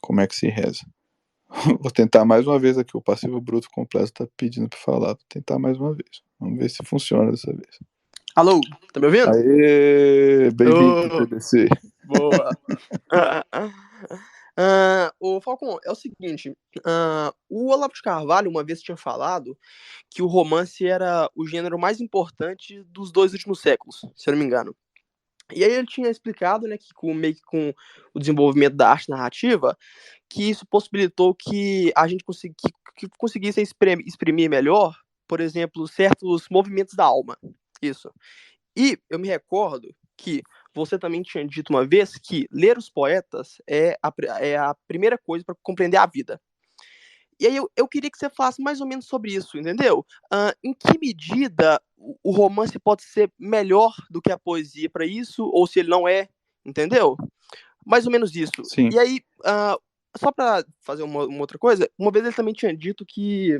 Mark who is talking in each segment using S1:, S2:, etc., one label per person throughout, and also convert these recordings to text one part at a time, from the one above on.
S1: Como é que se reza? Vou tentar mais uma vez aqui. O passivo bruto completo tá pedindo para falar. Vou tentar mais uma vez. Vamos ver se funciona dessa vez.
S2: Alô, tá me ouvindo?
S1: Aê, bem-vindo ao TDC.
S2: Boa. Ô Falcon, é o seguinte, o Olavo de Carvalho uma vez tinha falado que o romance era o gênero mais importante dos 2 últimos séculos, se eu não me engano. E aí ele tinha explicado, né, que meio que com o desenvolvimento da arte narrativa, que isso possibilitou que a gente que conseguisse exprimir melhor, por exemplo, certos movimentos da alma. Isso. E eu me recordo que você também tinha dito uma vez que ler os poetas é a primeira coisa para compreender a vida. E aí eu queria que você falasse mais ou menos sobre isso, entendeu? Em que medida o romance pode ser melhor do que a poesia para isso, ou se ele não é, entendeu? Mais ou menos isso.
S1: Sim.
S2: E aí, só para fazer uma outra coisa, uma vez ele também tinha dito que,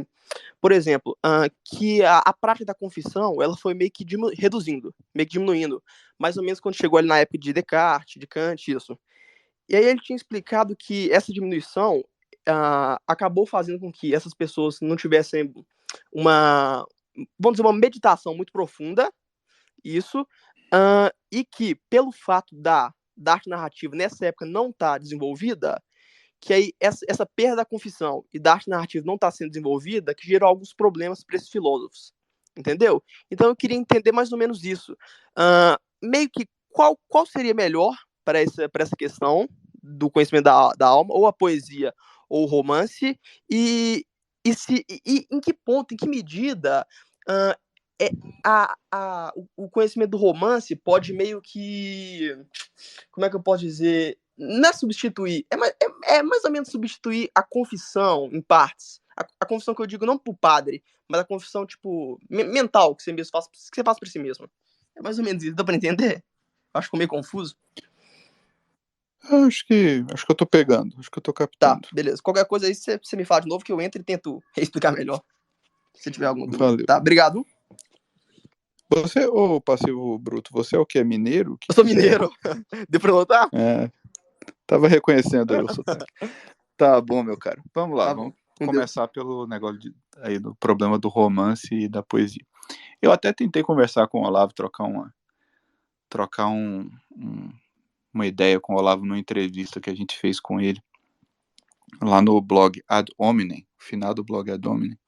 S2: por exemplo, que a prática da confissão ela foi meio que reduzindo, meio que diminuindo, mais ou menos quando chegou ali na época de Descartes, de Kant, isso. E aí ele tinha explicado que essa diminuição acabou fazendo com que essas pessoas não tivessem uma, vamos dizer, uma meditação muito profunda, isso, e que pelo fato da arte narrativa nessa época não estar desenvolvida, que aí essa perda da confissão e da arte narrativa não está sendo desenvolvida, que gerou alguns problemas para esses filósofos, entendeu? Então eu queria entender mais ou menos isso. Meio que qual seria melhor para essa questão do conhecimento da alma, ou a poesia, ou o romance, e em que ponto, em que medida é, o conhecimento do romance pode meio que, como é que eu posso dizer, não é substituir, é mais ou menos substituir a confissão em partes. A confissão que eu digo não pro padre, mas a confissão, tipo, mental, que você mesmo faz, que você faz pra si mesmo. É mais ou menos isso, dá pra entender? Acho que ficou meio confuso.
S1: Acho que eu tô pegando, acho que eu tô
S2: Tá,
S1: captando.
S2: beleza. Qualquer coisa aí você me fala de novo que eu entro e tento explicar melhor, se tiver alguma dúvida.
S1: Valeu.
S2: Tá, obrigado.
S1: Você, ô passivo bruto, você é o que? É mineiro?
S2: Eu sou mineiro. Deu pra notar?
S1: É, tava reconhecendo aí o sotaque. Tá bom, meu caro. Vamos lá,
S2: Tá
S1: vamos
S2: bom.
S1: começar pelo negócio aí do problema do romance e da poesia. Eu até tentei conversar com o Olavo, trocar uma ideia com o Olavo numa entrevista que a gente fez com ele lá no blog Ad Hominem, final do blog Ad Hominem.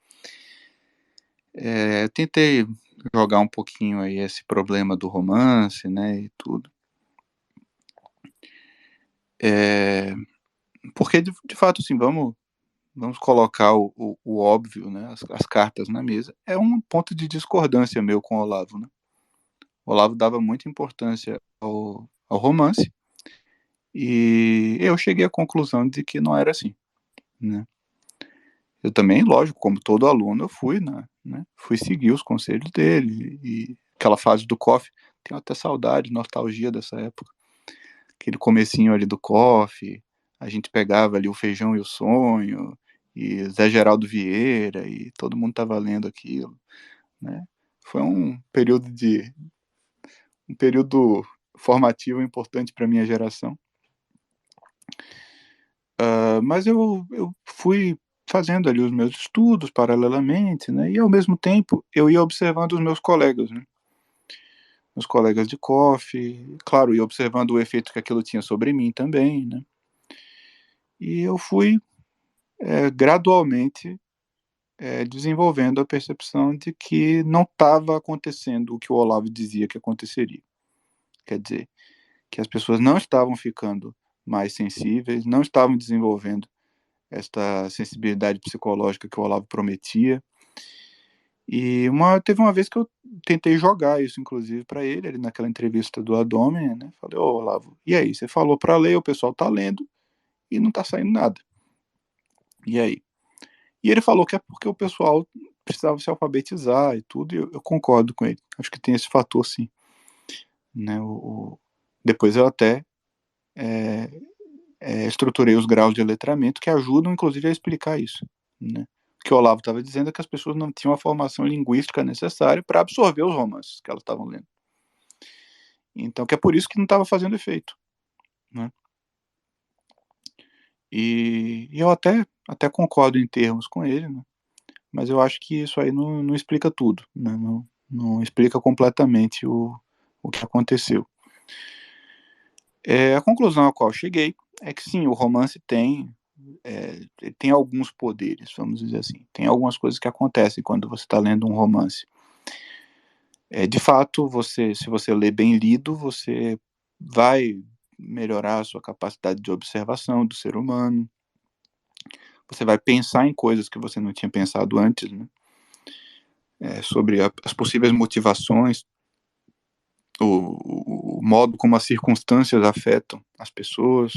S1: Tentei jogar um pouquinho aí esse problema do romance, né, e tudo. Porque, de fato, assim, vamos colocar o óbvio, né, as cartas na mesa. É um ponto de discordância meu com o Olavo, né? O Olavo dava muita importância ao romance e eu cheguei à conclusão de que não era assim, né? Eu também, lógico, como todo aluno, eu fui, né, fui seguir os conselhos dele e aquela fase do COF, tenho até saudade, nostalgia dessa época. Aquele comecinho ali do COF, a gente pegava ali o Feijão e o Sonho, e Zé Geraldo Vieira, e todo mundo tava lendo aquilo, né? Foi um período formativo importante para minha geração. Mas eu fui fazendo ali os meus estudos paralelamente, né? E ao mesmo tempo eu ia observando os meus colegas, né? Meus colegas de COF, claro, ia observando o efeito que aquilo tinha sobre mim também, né? E eu fui gradualmente desenvolvendo a percepção de que não estava acontecendo o que o Olavo dizia que aconteceria. Quer dizer, que as pessoas não estavam ficando mais sensíveis, não estavam desenvolvendo esta sensibilidade psicológica que o Olavo prometia. E teve uma vez que eu tentei jogar isso, inclusive, para ele naquela entrevista do Adômen, né? Falei, ô Olavo, e aí? Você falou para ler, o pessoal tá lendo e não tá saindo nada. E aí? E ele falou que é porque o pessoal precisava se alfabetizar e tudo, e eu concordo com ele. Acho que tem esse fator, sim. Né? Depois eu até estruturei os graus de letramento que ajudam, inclusive, a explicar isso. Né? O que o Olavo estava dizendo é que as pessoas não tinham a formação linguística necessária para absorver os romances que elas estavam lendo. Então, que é por isso que não estava fazendo efeito. Né? E eu até concordo em termos com ele, né? Mas eu acho que isso aí não explica tudo, né? Não explica completamente o que aconteceu. A conclusão a qual cheguei é que sim, o romance tem alguns poderes, vamos dizer assim. Tem algumas coisas que acontecem quando você está lendo um romance. De fato, se você lê bem lido, você vai melhorar a sua capacidade de observação do ser humano. Você vai pensar em coisas que você não tinha pensado antes, né? Sobre as possíveis motivações, o modo como as circunstâncias afetam as pessoas.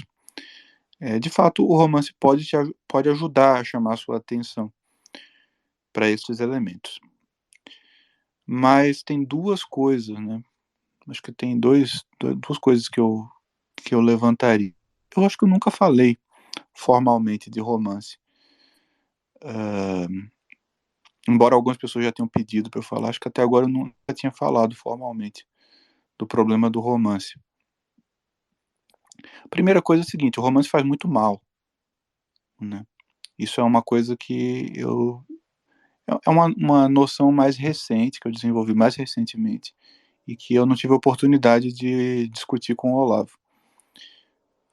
S1: De fato, o romance pode ajudar a chamar a sua atenção para esses elementos. Mas tem duas coisas, né? Acho que tem duas coisas que eu levantaria. Eu acho que eu nunca falei formalmente de romance. Embora algumas pessoas já tenham pedido para eu falar, acho que até agora eu nunca tinha falado formalmente do problema do romance. A primeira coisa é a seguinte: o romance faz muito mal, né? Isso é uma coisa que é uma noção mais recente, que eu desenvolvi mais recentemente, e que eu não tive a oportunidade de discutir com o Olavo.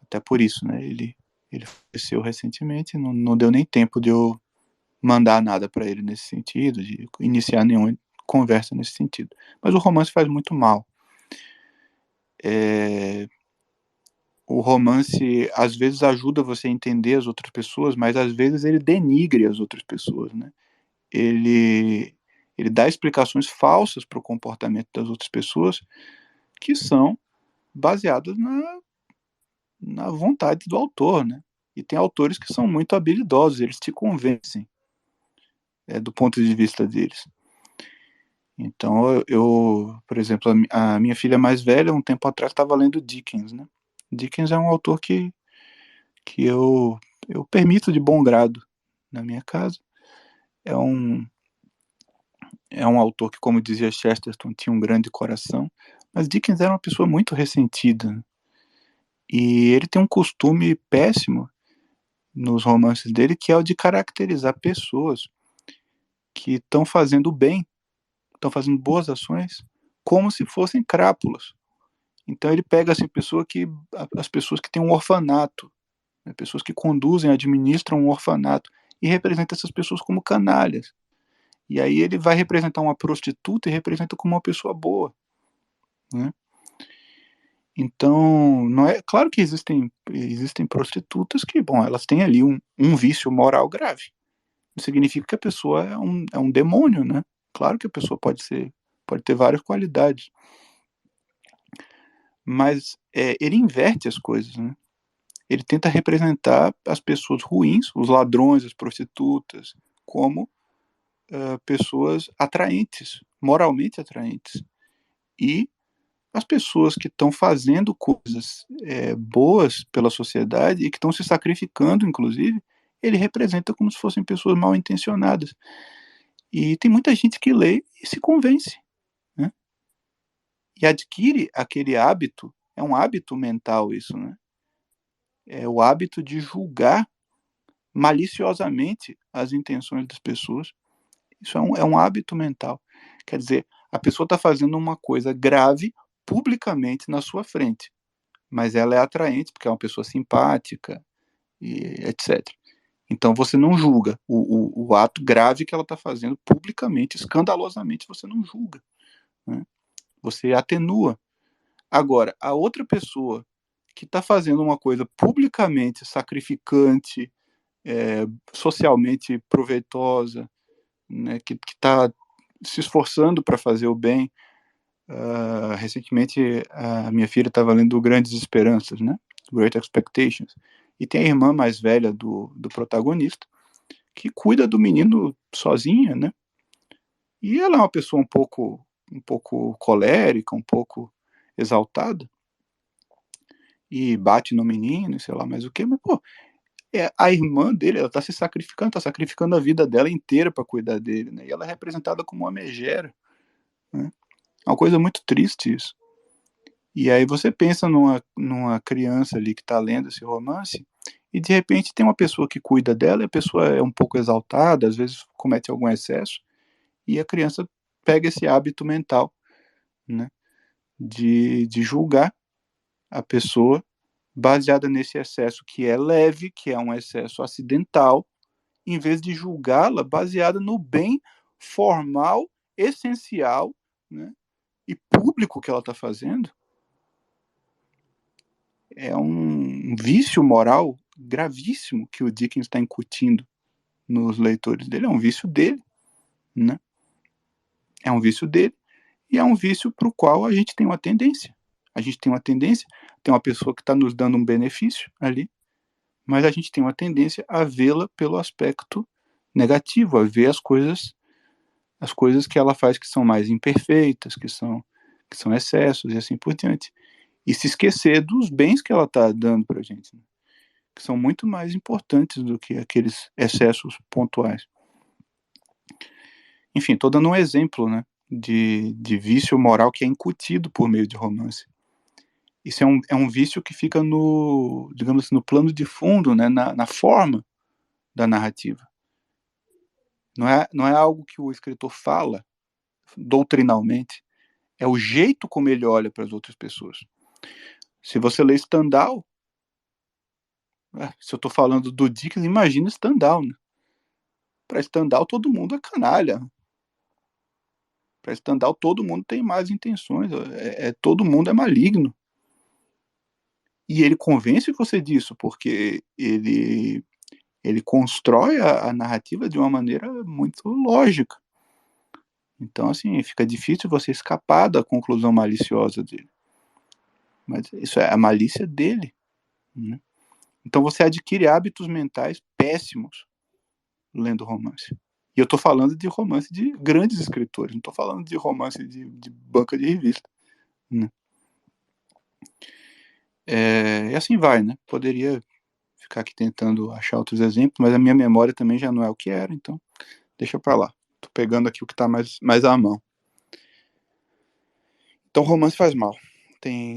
S1: Até por isso, né? Ele faleceu recentemente, não deu nem tempo de eu mandar nada para ele nesse sentido, de iniciar nenhuma conversa nesse sentido. Mas o romance faz muito mal. O romance às vezes ajuda você a entender as outras pessoas, mas às vezes ele denigre as outras pessoas, né? Ele dá explicações falsas para o comportamento das outras pessoas que são baseadas na vontade do autor, né? E tem autores que são muito habilidosos, eles te convencem do ponto de vista deles. Então, por exemplo, a minha filha mais velha, um tempo atrás, estava lendo Dickens, né? Dickens é um autor que eu permito de bom grado na minha casa. É um, é um autor que, como dizia Chesterton, tinha um grande coração, mas Dickens era uma pessoa muito ressentida, né? E ele tem um costume péssimo nos romances dele, que é o de caracterizar pessoas que estão fazendo bem, estão fazendo boas ações, como se fossem crápulas. Então ele pega assim, as pessoas que têm um orfanato, né, pessoas que conduzem, administram um orfanato, e representa essas pessoas como canalhas. E aí ele vai representar uma prostituta e representa como uma pessoa boa, né? Então, não é claro que existem prostitutas que, bom, elas têm ali um vício moral grave. Não significa que a pessoa é um demônio, né? Claro que a pessoa pode ter várias qualidades, mas ele inverte as coisas, né? Ele tenta representar as pessoas ruins, os ladrões, as prostitutas, como pessoas atraentes, moralmente atraentes. E as pessoas que estão fazendo coisas boas pela sociedade e que estão se sacrificando, inclusive, ele representa como se fossem pessoas mal intencionadas. E tem muita gente que lê e se convence, né? E adquire aquele hábito, é um hábito mental isso, né? É o hábito de julgar maliciosamente as intenções das pessoas. Isso é um hábito mental. Quer dizer, a pessoa está fazendo uma coisa grave publicamente na sua frente, mas ela é atraente porque é uma pessoa simpática, e etc. Então você não julga o ato grave que ela está fazendo publicamente, escandalosamente, você não julga, né? Você atenua. Agora, a outra pessoa que está fazendo uma coisa publicamente sacrificante, socialmente proveitosa, né, que está se esforçando para fazer o bem. Recentemente, a minha filha estava lendo Grandes Esperanças, né? Great Expectations. E tem a irmã mais velha do protagonista, que cuida do menino sozinha, né? E ela é uma pessoa um pouco colérica, um pouco exaltada, e bate no menino, sei lá mais o que, mas, pô, a irmã dele, ela tá se sacrificando, tá sacrificando a vida dela inteira para cuidar dele, né? E ela é representada como uma megera, né? É uma coisa muito triste isso. E aí você pensa numa criança ali que está lendo esse romance e de repente tem uma pessoa que cuida dela, e a pessoa é um pouco exaltada, às vezes comete algum excesso, e a criança pega esse hábito mental, né, de julgar a pessoa baseada nesse excesso que é leve, que é um excesso acidental, em vez de julgá-la baseada no bem formal, essencial, né, e público que ela está fazendo. É um vício moral gravíssimo que o Dickens está incutindo nos leitores dele. É um vício dele, né? É um vício dele e é um vício para o qual a gente tem uma tendência. A gente tem uma tendência, tem uma pessoa que está nos dando um benefício ali, mas a gente tem uma tendência a vê-la pelo aspecto negativo, a ver as coisas que ela faz que são mais imperfeitas, que são excessos e assim por diante. E se esquecer dos bens que ela está dando para a gente, né? Que são muito mais importantes do que aqueles excessos pontuais. Enfim, estou dando um exemplo, né, de vício moral que é incutido por meio de romance. Isso é um vício que fica no, digamos assim, no plano de fundo, né, na forma da narrativa. Não é algo que o escritor fala doutrinalmente, é o jeito como ele olha para as outras pessoas. Se você lê Stendhal, se eu estou falando do Dickens, imagina Stendhal, né? Para Stendhal todo mundo é canalha. Para Stendhal todo mundo tem más intenções, todo mundo é maligno. E ele convence você disso, porque ele constrói a narrativa de uma maneira muito lógica. Então, assim, fica difícil você escapar da conclusão maliciosa dele. Mas isso é a malícia dele, né? Então você adquire hábitos mentais péssimos lendo romance. E eu estou falando de romance de grandes escritores, não estou falando de romance de banca de revista, né? E assim vai, né? Poderia ficar aqui tentando achar outros exemplos, mas a minha memória também já não é o que era, então deixa para lá. Tô pegando aqui o que está mais à mão. Então romance faz mal.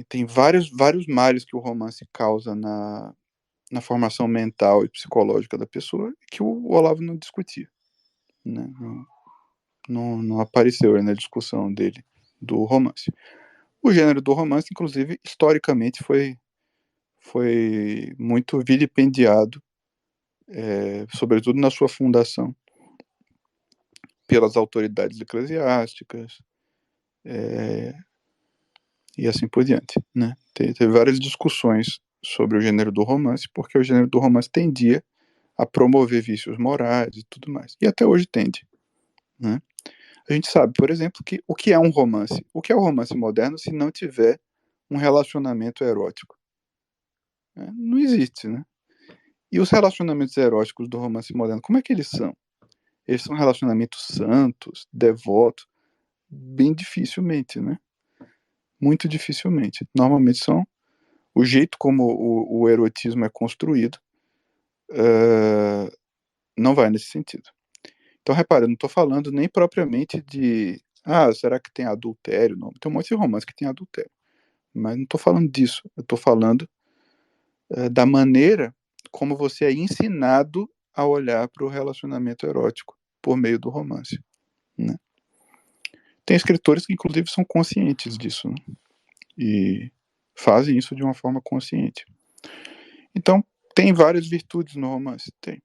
S1: Tem vários males que o romance causa na formação mental e psicológica da pessoa que o Olavo não discutia, né? Não apareceu aí na discussão dele do romance. O gênero do romance, inclusive, historicamente foi muito vilipendiado, sobretudo na sua fundação, pelas autoridades eclesiásticas, e assim por diante, né? Teve várias discussões sobre o gênero do romance, porque o gênero do romance tendia a promover vícios morais e tudo mais. E até hoje tende, né? A gente sabe, por exemplo, que o que é um romance? O que é o romance moderno se não tiver um relacionamento erótico? Não existe, né? E os relacionamentos eróticos do romance moderno, como é que eles são? Eles são relacionamentos santos, devotos? Bem dificilmente, né? Muito dificilmente. Normalmente são o jeito como o erotismo é construído, não vai nesse sentido. Então, repara, eu não estou falando nem propriamente de será que tem adultério? Não, tem um monte de romance que tem adultério. Mas não estou falando disso. Eu estou falando da maneira como você é ensinado a olhar para o relacionamento erótico por meio do romance, né? Tem escritores que, inclusive, são conscientes disso, né? E fazem isso de uma forma consciente. Então, tem várias virtudes no romance. Tem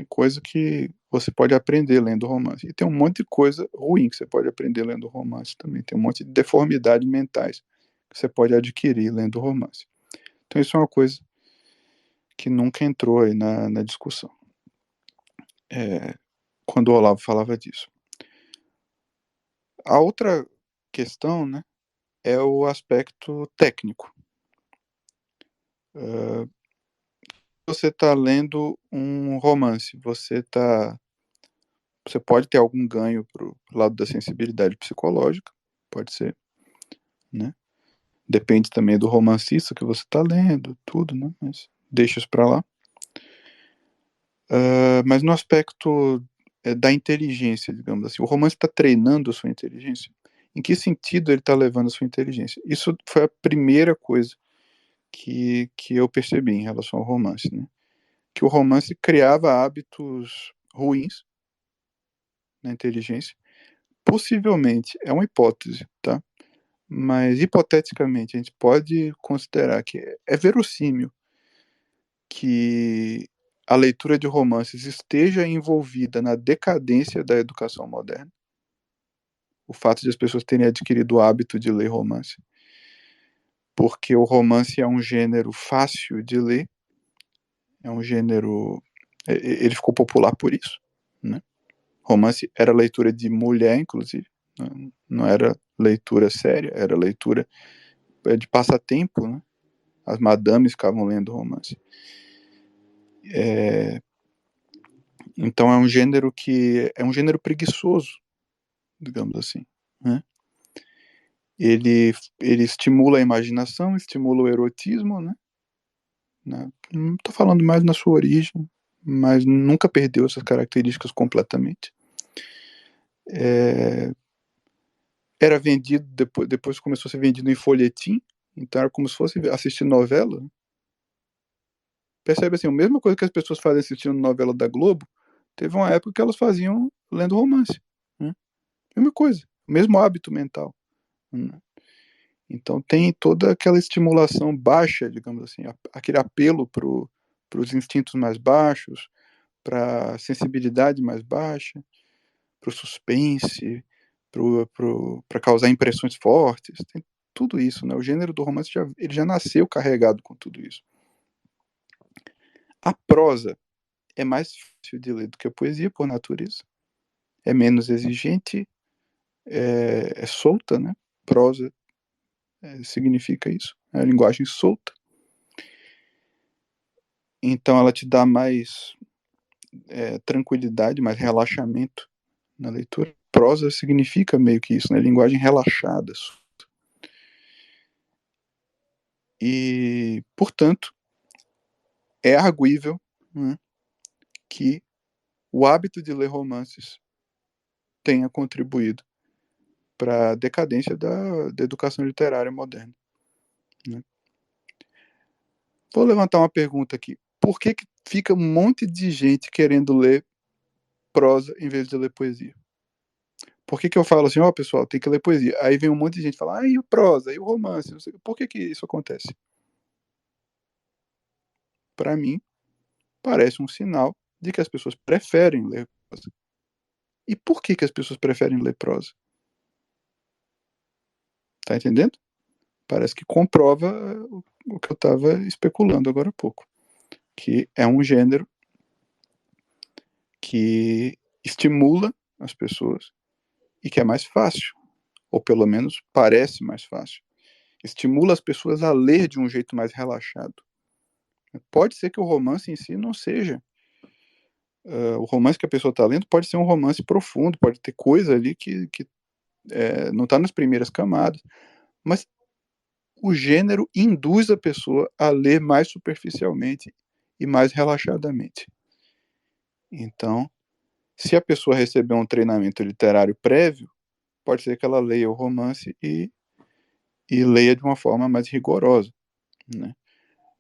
S1: coisa que você pode aprender lendo romance. E tem um monte de coisa ruim que você pode aprender lendo romance também. Tem um monte de deformidades mentais que você pode adquirir lendo romance. Então, isso é uma coisa que nunca entrou aí na discussão, quando o Olavo falava disso. A outra questão, né, é o aspecto técnico. Você está lendo um romance, você pode ter algum ganho pro lado da sensibilidade psicológica, pode ser, né? Depende também do romancista que você está lendo, tudo, né? Mas deixa isso para lá. Mas no aspecto da inteligência, digamos assim, o romance está treinando a sua inteligência? Em que sentido ele está levando a sua inteligência? Isso foi a primeira coisa que eu percebi em relação ao romance, né? que o romance criava hábitos ruins na inteligência. Possivelmente, é uma hipótese, tá? Mas, hipoteticamente, a gente pode considerar que é verossímil que a leitura de romances esteja envolvida na decadência da educação moderna. O fato de as pessoas terem adquirido o hábito de ler romance. Porque o romance é um gênero fácil de ler, é um gênero... Ele ficou popular por isso, né? Romance era leitura de mulher, inclusive. Não era leitura séria, era leitura de passatempo, né? As madames ficavam lendo romance. Então é um gênero que é um gênero preguiçoso, digamos assim, né? Ele estimula a imaginação, estimula o erotismo, né? Não estou falando mais na sua origem, mas nunca perdeu essas características completamente. Era vendido, depois começou a ser vendido em folhetim, então era como se fosse assistir novela. Percebe assim, a mesma coisa que as pessoas fazem assistindo novela da Globo, teve uma época que elas faziam lendo romance. Né? Mesma coisa, mesmo hábito mental. Né? Então tem toda aquela estimulação baixa, digamos assim, aquele apelo para os instintos mais baixos, para a sensibilidade mais baixa, para o suspense, para causar impressões fortes. Tem tudo isso, né? O gênero do romance ele já nasceu carregado com tudo isso. A prosa é mais fácil de ler do que a poesia, por natureza. É menos exigente, é solta, né? Prosa significa isso. É a linguagem solta. Então ela te dá mais tranquilidade, mais relaxamento na leitura. Prosa significa meio que isso, né? Linguagem relaxada. E, portanto, é arguível, né, que o hábito de ler romances tenha contribuído para a decadência da educação literária moderna. Né? Vou levantar uma pergunta aqui. Por que fica um monte de gente querendo ler prosa em vez de ler poesia? Por que eu falo assim, pessoal, tem que ler poesia? Aí vem um monte de gente falar, e o prosa, e o romance? Não sei. Por que isso acontece? Para mim, parece um sinal de que as pessoas preferem ler prosa. E por que as pessoas preferem ler prosa? Tá entendendo? Parece que comprova o que eu estava especulando agora há pouco, que é um gênero que estimula as pessoas e que é mais fácil, ou pelo menos parece mais fácil. Estimula as pessoas a ler de um jeito mais relaxado. Pode ser que o romance em si não seja. O romance que a pessoa está lendo pode ser um romance profundo, pode ter coisa ali que não está nas primeiras camadas, mas o gênero induz a pessoa a ler mais superficialmente e mais relaxadamente. Então, se a pessoa receber um treinamento literário prévio, pode ser que ela leia o romance e leia de uma forma mais rigorosa. Né?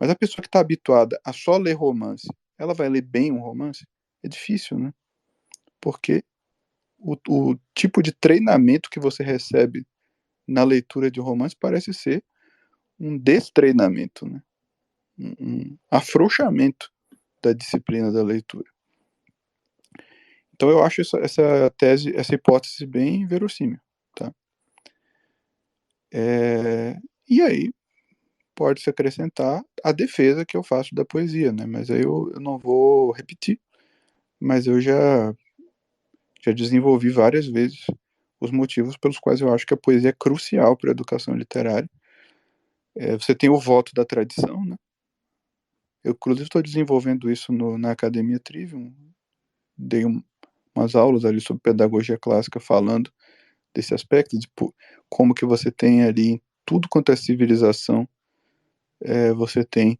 S1: Mas a pessoa que está habituada a só ler romance, ela vai ler bem um romance? É difícil, né? Porque o tipo de treinamento que você recebe na leitura de romance parece ser um destreinamento, né? Um afrouxamento da disciplina da leitura. Então eu acho essa tese, essa hipótese bem verossímil. Tá? E aí pode-se acrescentar a defesa que eu faço da poesia, né? Mas aí eu não vou repetir, mas eu já desenvolvi várias vezes os motivos pelos quais eu acho que a poesia é crucial para a educação literária. Você tem o voto da tradição, né? Eu, inclusive, estou desenvolvendo isso na Academia Trivium. Dei umas aulas ali sobre pedagogia clássica falando desse aspecto, de como que você tem ali em tudo quanto é civilização, você tem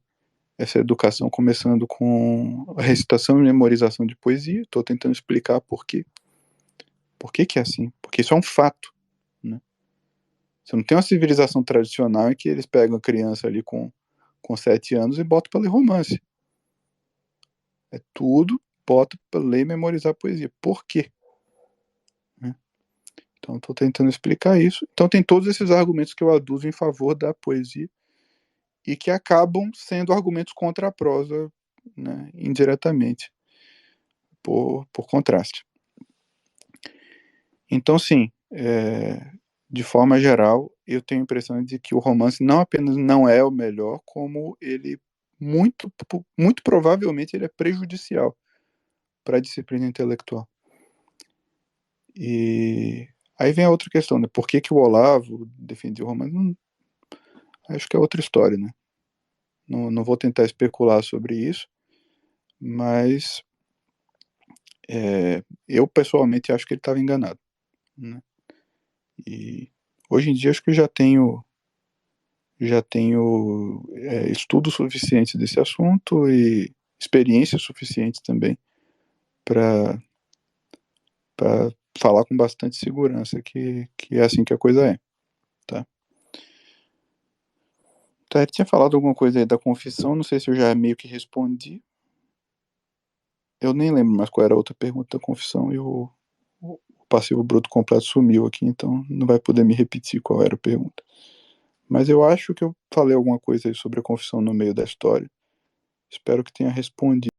S1: essa educação começando com a recitação e memorização de poesia. Estou tentando explicar por quê. Por que é assim? Porque isso é um fato. Né? Você não tem uma civilização tradicional em que eles pegam a criança ali com 7 anos e botam para ler romance. É tudo bota para ler e memorizar a poesia. Por quê? Então, estou tentando explicar isso. Então, tem todos esses argumentos que eu aduzo em favor da poesia e que acabam sendo argumentos contra a prosa, né, indiretamente, por contraste. Então, sim, de forma geral, eu tenho a impressão de que o romance não apenas não é o melhor, como ele, muito provavelmente, ele é prejudicial para a disciplina intelectual. E aí vem a outra questão, né? Por que o Olavo defendia o romance? Acho que é outra história, né? Não vou tentar especular sobre isso, mas eu pessoalmente acho que ele estava enganado, né? E hoje em dia acho que já tenho estudo suficiente desse assunto e experiência suficiente também para falar com bastante segurança que é assim que a coisa é, tá? Tá, ele tinha falado alguma coisa aí da confissão, não sei se eu já meio que respondi. Eu nem lembro mais qual era a outra pergunta da confissão e o passivo bruto completo sumiu aqui, então não vai poder me repetir qual era a pergunta. Mas eu acho que eu falei alguma coisa aí sobre a confissão no meio da história. Espero que tenha respondido.